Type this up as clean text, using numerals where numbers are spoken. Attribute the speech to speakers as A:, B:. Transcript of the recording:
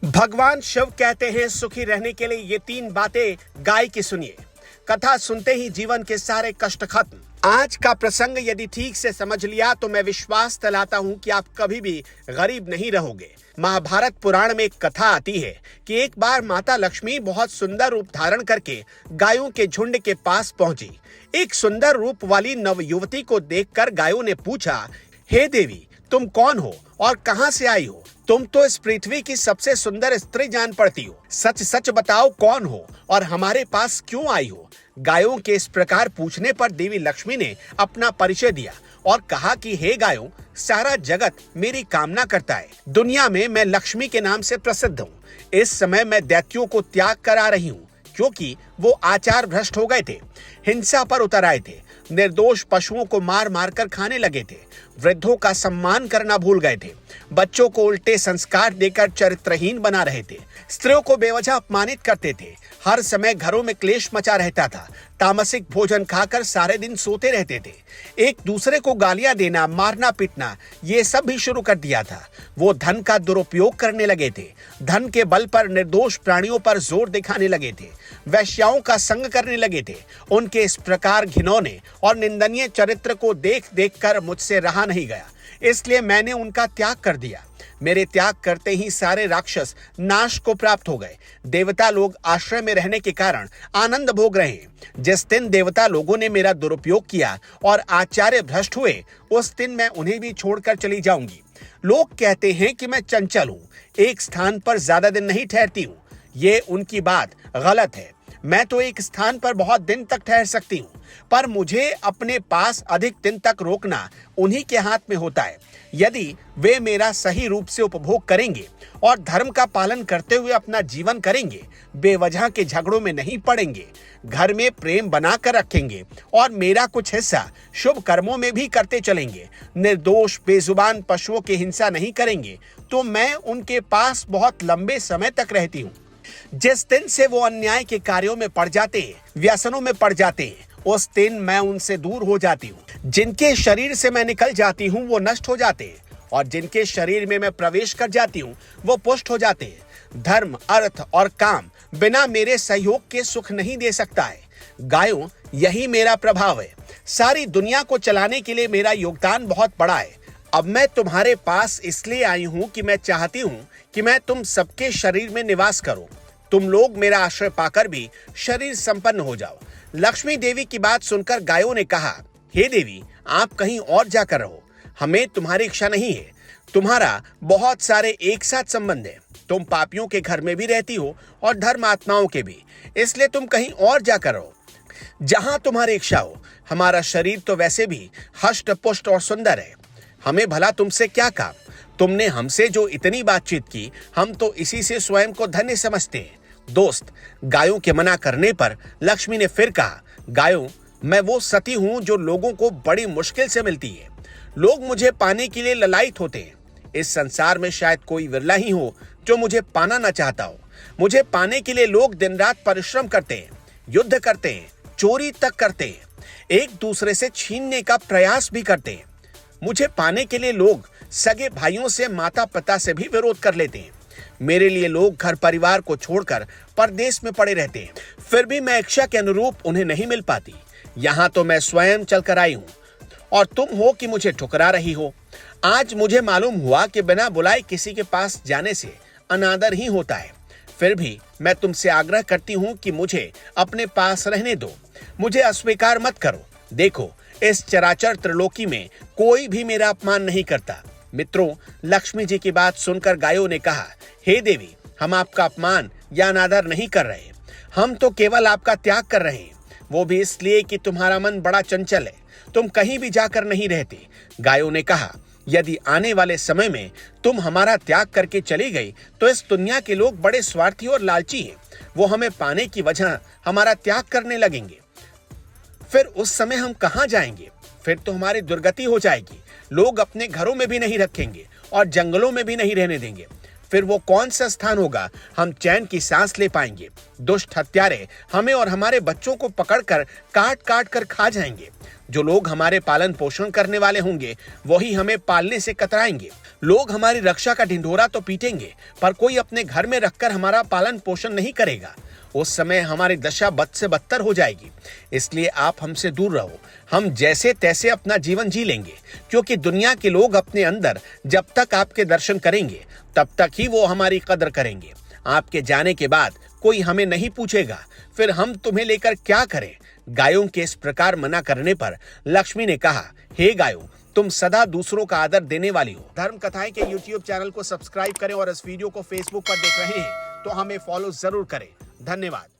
A: भगवान शिव कहते हैं सुखी रहने के लिए ये 3 बातें गाय की सुनिए। कथा सुनते ही जीवन के सारे कष्ट खत्म। आज का प्रसंग यदि ठीक से समझ लिया तो मैं विश्वास दिलाता हूँ कि आप कभी भी गरीब नहीं रहोगे। महाभारत पुराण में एक कथा आती है कि एक बार माता लक्ष्मी बहुत सुंदर रूप धारण करके गायों के झुंड के पास पहुंची। एक सुंदर रूप वाली नवयुवती को देखकर गायों ने पूछा, हे देवी, तुम कौन हो और कहां से आई हो? तुम तो इस पृथ्वी की सबसे सुंदर स्त्री जान पड़ती हो। सच सच बताओ कौन हो और हमारे पास क्यों आई हो? गायों के इस प्रकार पूछने पर देवी लक्ष्मी ने अपना परिचय दिया और कहा कि हे गायों, सारा जगत मेरी कामना करता है। दुनिया में मैं लक्ष्मी के नाम से प्रसिद्ध हूँ। इस समय मैं दैत्यों को त्याग कर आ रही हूँ क्योंकि वो आचार भ्रष्ट हो गए थे, हिंसा पर उतर आए थे, निर्दोष पशुओं को मार मार कर खाने लगे थे, वृद्धों का सम्मान करना भूल गए थे, बच्चों को उल्टे संस्कार देकर चरित्रहीन बना रहे थे, स्त्रियों को बेवजह अपमानित करते थे, हर समय घरों में क्लेश मचा रहता था, तामसिक भोजन खाकर सारे दिन सोते रहते थे, एक दूसरे को गालियां देना, मारना पीटना ये सब भी शुरू कर दिया था। वो धन का दुरुपयोग करने लगे थे, धन के बल पर निर्दोष प्राणियों पर जोर दिखाने लगे थे, वैश्याओं का संग करने लगे थे। उनके इस प्रकार घिनौने और निंदनीय चरित्र को देख देख कर मुझसे रहा नहीं गया, इसलिए मैंने उनका त्याग कर दिया। मेरे त्याग करते ही सारे राक्षस नाश को प्राप्त हो गए। देवता लोग आश्रय में रहने के कारण आनंद भोग रहे हैं। जिस दिन देवता लोगों ने मेरा दुरुपयोग किया और आचार्य भ्रष्ट हुए, उस दिन मैं उन्हें भी छोड़कर चली जाऊंगी। लोग कहते हैं कि मैं चंचल हूँ, एक स्थान पर ज्यादा दिन नहीं ठहरती हूँ। ये उनकी बात गलत है। मैं तो एक स्थान पर बहुत दिन तक ठहर सकती हूँ, पर मुझे अपने पास अधिक दिन तक रोकना उन्हीं के हाथ में होता है। यदि वे मेरा सही रूप से उपभोग करेंगे और धर्म का पालन करते हुए अपना जीवन करेंगे, बेवजह के झगड़ों में नहीं पड़ेंगे, घर में प्रेम बनाकर रखेंगे और मेरा कुछ हिस्सा शुभ कर्मों में भी करते चलेंगे, निर्दोष बेजुबान पशुओं की हिंसा नहीं करेंगे, तो मैं उनके पास बहुत लंबे समय तक रहती हूँ। जिस दिन से वो अन्याय के कार्यों में पड़ जाते हैं, व्यसनों में पड़ जाते हैं, उस दिन मैं उनसे दूर हो जाती हूँ। जिनके शरीर से मैं निकल जाती हूँ वो नष्ट हो जाते हैं और जिनके शरीर में मैं प्रवेश कर जाती हूँ वो पुष्ट हो जाते हैं। धर्म, अर्थ और काम बिना मेरे सहयोग के सुख नहीं दे सकता है। गायों, यही मेरा प्रभाव है। सारी दुनिया को चलाने के लिए मेरा योगदान बहुत बड़ा है। अब मैं तुम्हारे पास इसलिए आई हूँ कि मैं चाहती हूँ कि मैं तुम सबके शरीर में निवास करूँ। तुम लोग मेरा आश्रय पाकर भी शरीर संपन्न हो जाओ। लक्ष्मी देवी की बात सुनकर गायों ने कहा, हे देवी, आप कहीं और जाकर रहो, हमें तुम्हारी इच्छा नहीं है। तुम्हारा बहुत सारे एक साथ संबंध है। तुम पापियों के घर में भी रहती हो और धर्मात्माओं के भी, इसलिए तुम कहीं और जाकर रहो जहां तुम्हारी इच्छा हो। हमारा शरीर तो वैसे भी हष्ट पुष्ट और सुंदर है, हमें भला तुमसे क्या काम? तुमने हमसे जो इतनी बातचीत की, हम तो इसी से स्वयं को धन्य समझते हैं। दोस्त, गायों के मना करने पर लक्ष्मी ने फिर कहा, गायों, मैं वो सती हूं जो लोगों को बड़ी मुश्किल से मिलती है। लोग मुझे पाने के लिए ललायत होते हैं। इस संसार में शायद कोई विरला ही हो जो मुझे पाना न चाहता हो। मुझे पाने के लिए लोग दिन रात परिश्रम करते हैं, युद्ध करते हैं, चोरी तक करते हैं, एक दूसरे से छीनने का प्रयास भी करते हैं। मुझे पाने के लिए लोग सगे भाइयों से, माता पिता से भी विरोध कर लेते हैं। मेरे लिए लोग घर परिवार को छोड़कर परदेश में पड़े रहते हैं, फिर भी मैं इच्छा के अनुरूप उन्हें नहीं मिल पाती। यहाँ तो मैं स्वयं चलकर आई हूँ और तुम हो कि मुझे ठुकरा रही हो। आज मुझे मालूम हुआ कि बिना बुलाए किसी के पास जाने से अनादर ही होता है। फिर भी मैं तुमसे आग्रह करती हूँ कि मुझे अपने पास रहने दो, मुझे अस्वीकार मत करो। देखो, इस चराचर त्रिलोकी में कोई भी मेरा अपमान नहीं करता। मित्रों, लक्ष्मी जी की बात सुनकर गायों ने कहा, हे देवी, हम आपका अपमान या अनादर नहीं कर रहे, हम तो केवल आपका त्याग कर रहे हैं, वो भी इसलिए कि तुम्हारा मन बड़ा चंचल है, तुम कहीं भी जाकर नहीं रहते। गायों ने कहा, यदि आने वाले समय में तुम हमारा त्याग करके चली गई तो इस दुनिया के लोग बड़े स्वार्थी और लालची हैं, वो हमें पाने की वजह हमारा त्याग करने लगेंगे। फिर उस समय हम कहाँ जाएंगे? फिर तो हमारी दुर्गति हो जाएगी। लोग अपने घरों में भी नहीं रखेंगे और जंगलों में भी नहीं रहने देंगे। फिर वो कौन सा स्थान होगा हम चैन की सांस ले पाएंगे? दुष्ट हत्यारे हमें और हमारे बच्चों को पकड़कर काट काट कर खा जाएंगे। जो लोग हमारे पालन पोषण करने वाले होंगे वही हमें पालने से कतराएंगे। लोग हमारी रक्षा का ढिंढोरा तो पीटेंगे, पर कोई अपने घर में रखकर हमारा पालन पोषण नहीं करेगा। उस समय हमारी दशा बद से बदतर हो जाएगी। इसलिए आप हमसे दूर रहो। हम जैसे तैसे अपना जीवन जी लेंगे, क्योंकि दुनिया के लोग अपने अंदर जब तक आपके दर्शन करेंगे तब तक ही वो हमारी कदर करेंगे। आपके जाने के बाद कोई हमें नहीं पूछेगा, फिर हम तुम्हें लेकर क्या करें। गायों के इस प्रकार मना करने पर लक्ष्मी ने कहा, हे गायों, तुम सदा दूसरों का आदर देने वाली हो। धर्म कथाएं के YouTube चैनल को सब्सक्राइब करें और इस वीडियो को Facebook पर देख रहे हैं तो हमें फॉलो जरूर करें। धन्यवाद।